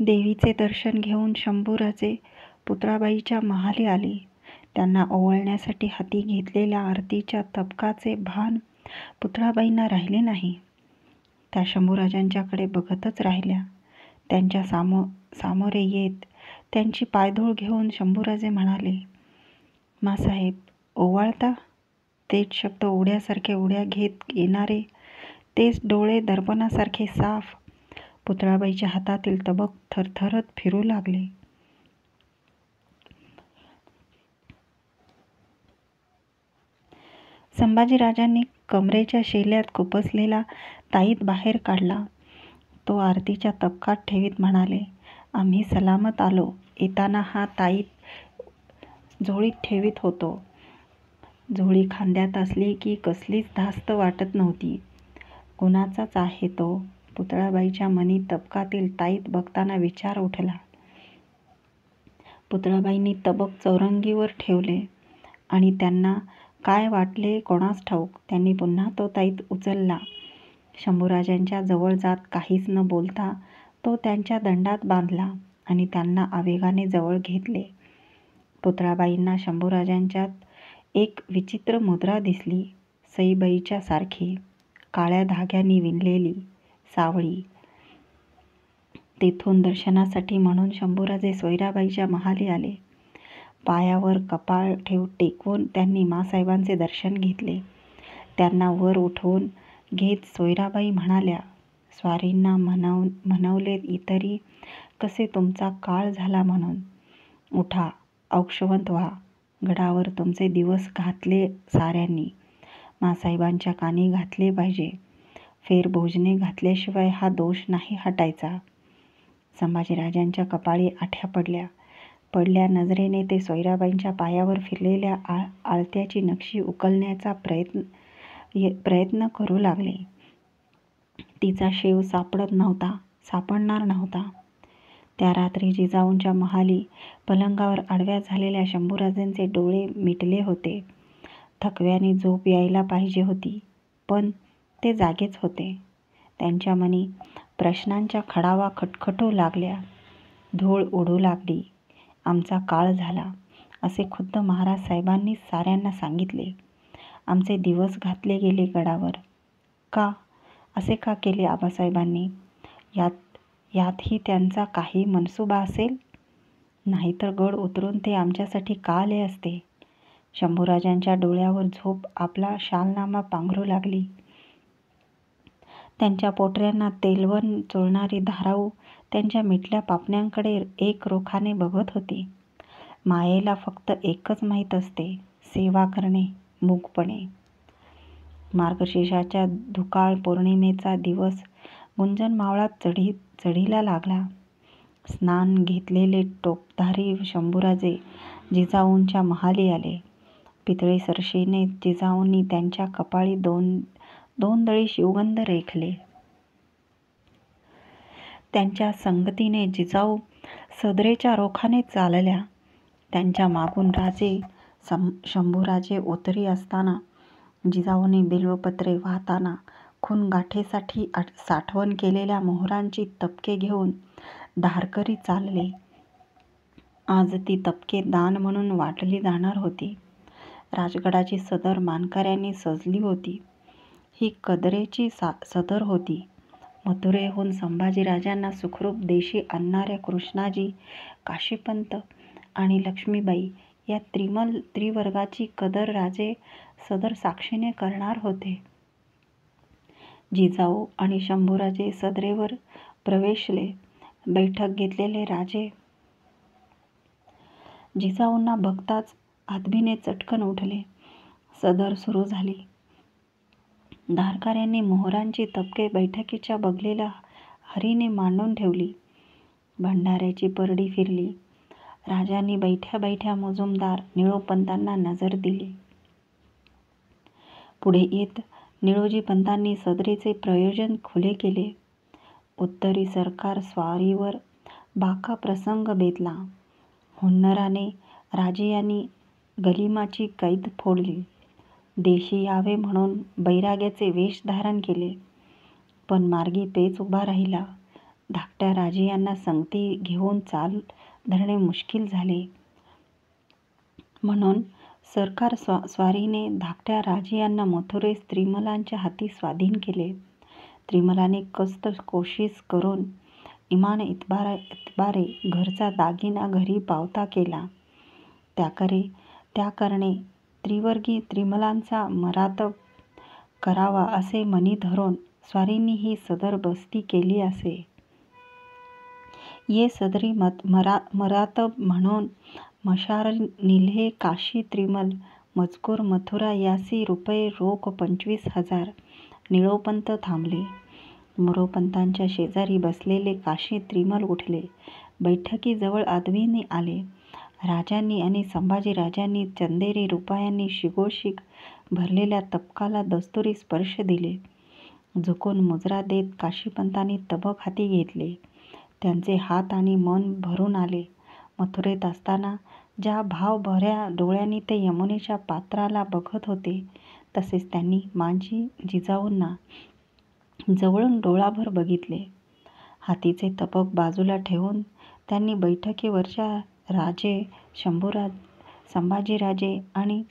देवीचे दर्शन घेऊन शंभूराजे पुतळाबाईच्या महाली आले. त्यांना ओवाळण्यासाठी हाती घेतलेल्या आरतीच्या तबकाचे भान पुतळाबाईंना राहिले नाही. त्या शंभूराजांच्याकडे बघतच राहिल्या. त्यांच्या सामोरे येत त्यांची पायधूळ घेऊन शंभूराजे म्हणाले, मासाहेब, ओवाळता? तेच शब्द उड्यासारखे उड्या घेत येणारे, तेच डोळे दर्पणासारखे साफ. पुतळाबाईच्या हातातील तबक थरथरत फिरू लागले. संभाजीराजांनी कमरेच्या शेल्यात खुपसलेला ताईत बाहेर काढला. तो आरतीच्या तबकात ठेवीत म्हणाले, आम्ही सलामत आलो. येताना हा ताईत झोळीत ठेवीत होतो. झोळी खांद्यात असली की कसलीच धास्त वाटत नव्हती. कुणाचाच आहे तो? पुतळाबाईच्या मनी तबकातील ताईत बघताना विचार उठला. पुतळाबाईंनी तबक चौरंगीवर ठेवले आणि त्यांना काय वाटले कोणास ठाऊक, त्यांनी पुन्हा तो ताईत उचलला. शंभूराजांच्या जवळ जात काहीच न बोलता तो त्यांच्या दंडात बांधला आणि त्यांना आवेगाने जवळ घेतले. पुतळाबाईंना शंभूराजांच्यात एक विचित्र मुद्रा दिसली. सईबाईच्या सारखी, काळ्या धाग्यानी विणलेली, सावळी. तेथून दर्शनासाठी म्हणून शंभूराजे सोयराबाईच्या महाली आले. पायावर कपाळ टेकवून त्यांनी मासाहेबांचे दर्शन घेतले. त्यांना वर उठवून घेत सोयराबाई म्हणाल्या, स्वारींना म्हणवले तरी कसे तुमचा काळ झाला म्हणून. उठा, औक्षवंत व्हा. गडावर तुमचे दिवस घातले साऱ्यांनी. मासाहेबांच्या कानी घातले पाहिजे. फेरभोजने घातल्याशिवाय हा दोष नाही हटायचा. संभाजीराजांच्या कपाळी आठ्या पडल्या नजरेने ते सोयराबाईंच्या पायावर फिरलेल्या आळत्याची नक्षी उकलण्याचा प्रयत्न करू लागले. तिचा शेव सापडणार नव्हता. त्या रात्री जिजाऊंच्या महाली पलंगावर आडव्या झालेल्या शंभूराजांचे डोळे मिटले होते. थकव्याने झोप यायला पाहिजे होती, पण ते जागेच होते. त्यांच्या मनी प्रश्नांच्या खडावा खटखटू लागल्या. धूळ उडू लागली. आमचा काळ झाला, असे खुद्द महाराज साहेबांनीच साऱ्यांना सांगितले. आमचे दिवस घातले गेले गडावर. का? असे का केले आबासाहेबांनी? यातही त्यांचा काही मनसुबा असेल? नाहीतर गड उतरून ते आमच्यासाठी का आले असते? शंभूराजांच्या डोळ्यावर झोप आपला शालनामा पांघरू लागली. त्यांच्या पोटऱ्यांना तेलवण चोळणारी धाराऊ त्यांच्या मिटल्या पापण्यांकडे एकरोखाने बघत होती. मायेला फक्त एकच माहीत असते, सेवा करणे मूगपणे. मार्गशीर्षाच्या धुकाळ पौर्णिमेचा दिवस गुंजन मावळात चढीला लागला. स्नान घेतलेले टोपधारी शंभूराजे जिजाऊंच्या महाली आले. पितळी सरशीने जिजाऊंनी त्यांच्या कपाळी दोन दळी शिवगंध रेखले. त्यांच्या संगतीने जिजाऊ सदरेच्या रोखाने चालल्या. त्यांच्या मागून शंभूराजे ओतरी असताना जिजाऊंनी बिल्वपत्रे वाहताना खूनगाठीसाठी साठवण केलेल्या मोहरांची तबके घेऊन धारकरी चालले. आज ती तबके दान म्हणून वाटली जाणार होती. राजगडाची सदर मानकऱ्यांनी सजली होती. ही कदरेची सदर होती. मथुरेहून संभाजीराजांना सुखरूप देशी आणणाऱ्या कृष्णाजी, काशीपंत आणि लक्ष्मीबाई या त्रिवर्गाची कदर राजे सदर साक्षीने करणार होते. जिजाऊ आणि शंभूराजे सदरेवर प्रवेशले. बैठक घेतलेले राजे जिजाऊंना बघताच आदबीने चटकन उठले. सदर सुरू झाली. धारकऱ्यांनी मोहरांची तबके बैठकीच्या बगलेला हरीने मांडून ठेवली. भंडाऱ्याची परडी फिरली. राजांनी बैठ्या बैठ्या मुजुमदार निळोपंतांना नजर दिली. पुढे येत निळोजीपंतांनी सदरेचे प्रयोजन खुले केले. उत्तरी सरकार स्वारीवर बाका प्रसंग बेतला. हुन्नराने राजे गलिमाची कैद फोडली. देशी यावे म्हणून बैराग्याचे वेष धारण केले. पण मार्गी पेच उभा राहिला. धाकट्या राजियांना संगती घेऊन चाल धरणे मुश्किल झाले. म्हणून सरकार स्वारीने धाकट्या राजियांना मथुरेस त्रिमलांच्या हाती स्वाधीन केले. त्रिमलाने कस्त कोशिश करून इमान इतबारे घरचा दागिना घरी पावता केला. त्याकरणे त्रिवर्गी त्रिमलांचा मरातब करावा असे मनी धरून स्वारींनी ही सदर बस्ती केली असे. ये सदरी मरातब म्हणून मशार निल्हे काशी त्रिमल मजकूर मथुरा यासी रुपये रोख 25,000. निळोपंत थांबले. मोरोपंतांच्या शेजारी बसलेले काशी त्रिमल उठले. बैठकीजवळ आदवीने आले. राजांनी आणि संभाजीराजांनी चंदेरी रुपयांनी शिगोशिग भरलेल्या तबकाला दस्तुरी स्पर्श दिले. झुकून मुजरा देत काशीपंतांनी तबक हाती घेतले. त्यांचे हात आणि मन भरून आले. मथुरेत असताना ज्या भावभऱ्या डोळ्यांनी ते यमुनेच्या पात्राला बघत होते तसेच त्यांनी मांजी जिजाऊंना जवळून डोळाभर बघितले. हातीचे तबक बाजूला ठेवून त्यांनी बैठकीवरच्या राजे, शंभूराज, संभाजीराजे आणि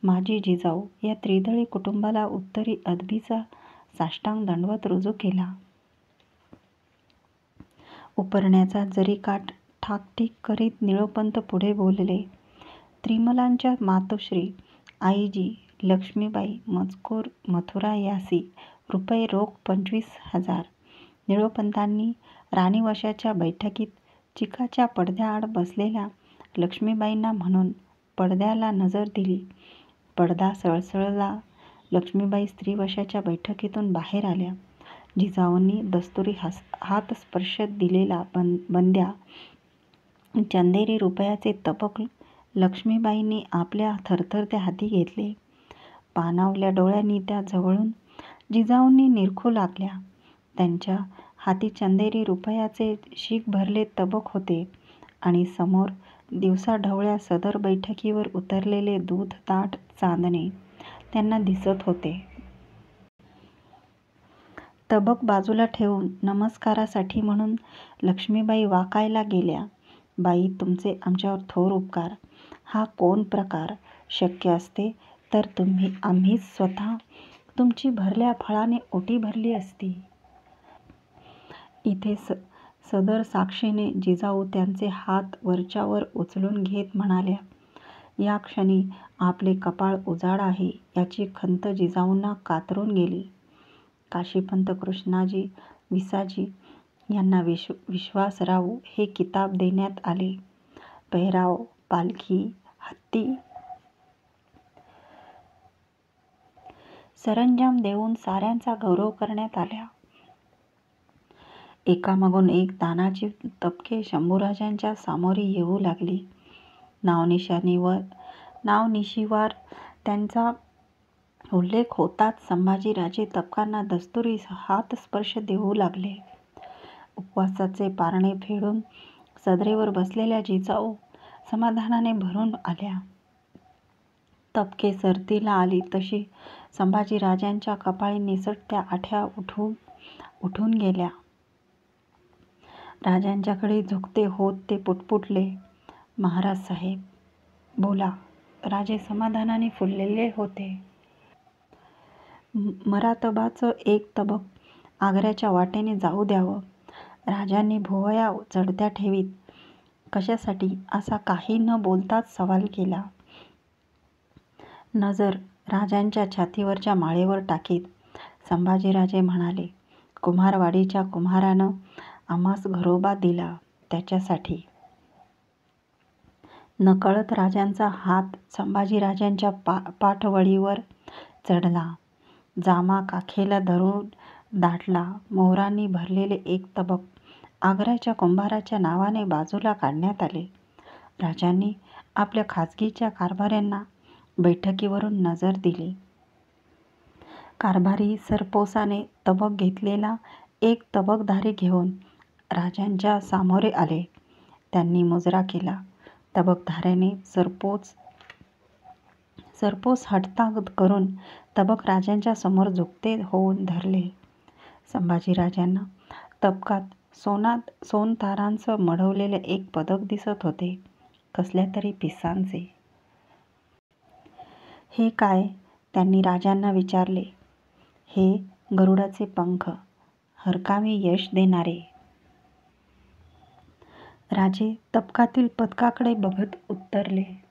माजी जिजाऊ या त्रिदळी कुटुंबाला उत्तरी अदबीचा साष्टांग दंडवत रुजू केला. उपरण्याचा जरीकाठ ठाकठीक करीत निळोपंत पुढे बोलले. त्रिमलांच्या मातोश्री आईजी लक्ष्मीबाई मजकूर मथुरा यासी रुपये रोख 25,000. निळोपंतांनी राणीवशाच्या बैठकीत चिकाच्या पडद्याआड बसलेल्या लक्ष्मीबाईंना म्हणून पडद्याला नजर दिली. पडदा सळसळला. लक्ष्मीबाई स्त्रीवशाच्या बैठकीतून बाहेर आल्या. जिजाऊंनी दस्तुरी हातस्पर्श दिलेला बंद्या चंदेरी रुपयाचे तबक लक्ष्मीबाईंनी आपल्या थरथरत्या हाती घेतले. पाणावल्या डोळ्यांनी त्या जवळून जिजाऊंनी निरखू लागल्या. त्यांच्या हाती चंदेरी रुपयाचे शीग भरले तबक होते आणि समोर दिवसाढवळ्या सदर बैठकीवर उतरलेले दूधदाट चांदणे त्यांना दिसत होते. तबक बाजूला ठेवून नमस्कारासाठी म्हणून लक्ष्मीबाई वाकायला गेल्या. बाई, तुमचे आमच्यावर थोर उपकार. हा कोण प्रकार? शक्य असते तर आम्हीच स्वतः तुमची भरल्या फळाने ओटी भरली असती. इथे सदर साक्षीने जिजाऊ त्यांचे हात वरच्यावर उचलून घेत म्हणाल्या. या क्षणी आपले कपाळ उजाड आहे याची खंत जिजाऊंना कातरून गेली. काशीपंत कृष्णाजी विसाजी यांना विश्वासराव हे किताब देण्यात आले. पेहराव, पालखी, हत्ती सरंजाम देऊन साऱ्यांचा गौरव करण्यात आला. एकामागून एक दानाची तबके शंभूराजांच्या सामोरी येऊ लागली. नावनिशिवार त्यांचा उल्लेख होताच संभाजीराजे तबकांना दस्तुरी हातस्पर्श देऊ लागले. उपवासाचे पारणे फेडून सदरेवर बसलेल्या जिजाऊ समाधानाने भरून आल्या. तबके सरतीला आली तशी संभाजीराजांच्या कपाळी निसटत्या आठ्या उठून गेल्या. राजांच्याकडे झुकते होत ते पुटपुटले. महाराज साहेब, बोला. राजे समाधानाने फुललेले होते. मरातबाचं एक तबक आग्र्याच्या वाटेने जाऊ द्यावं. राजांनी भुवया चढत्या ठेवीत कशासाठी असा काही न बोलताच सवाल केला. नजर राजांच्या छातीवरच्या माळेवर टाकीत संभाजीराजे म्हणाले, कुम्हारवाडीच्या कुम्हारानं आम्हास घरोबा दिला त्याच्यासाठी. नकळत राजांचा हात संभाजीराजांच्या पाठवळीवर चढला. जामा काखेला धरून दाटला. मोहरांनी भरलेले एक तबक आग्र्याच्या कुंभाराच्या नावाने बाजूला काढण्यात आले. राजांनी आपल्या खाजगीच्या कारभाऱ्यांना बैठकीवरून नजर दिली. कारभारी सरपोसाने तबक घेतलेला एक तबकधारी घेऊन राजांच्या सामोरे आले. त्यांनी मुजरा केला. तबकधाऱ्याने सरपोस हटता करून तबक राजांच्या समोर झुकते होऊन धरले. संभाजीराजांना तबकात सोनतारांचं मढवलेलं एक पदक दिसत होते, कसल्या तरी पिसांचे. हे काय? त्यांनी राजांना विचारले. हे गरुडाचे पंख, हरकामी यश देणारे. राजे तबकातील पदकाकडे बघत उत्तरले.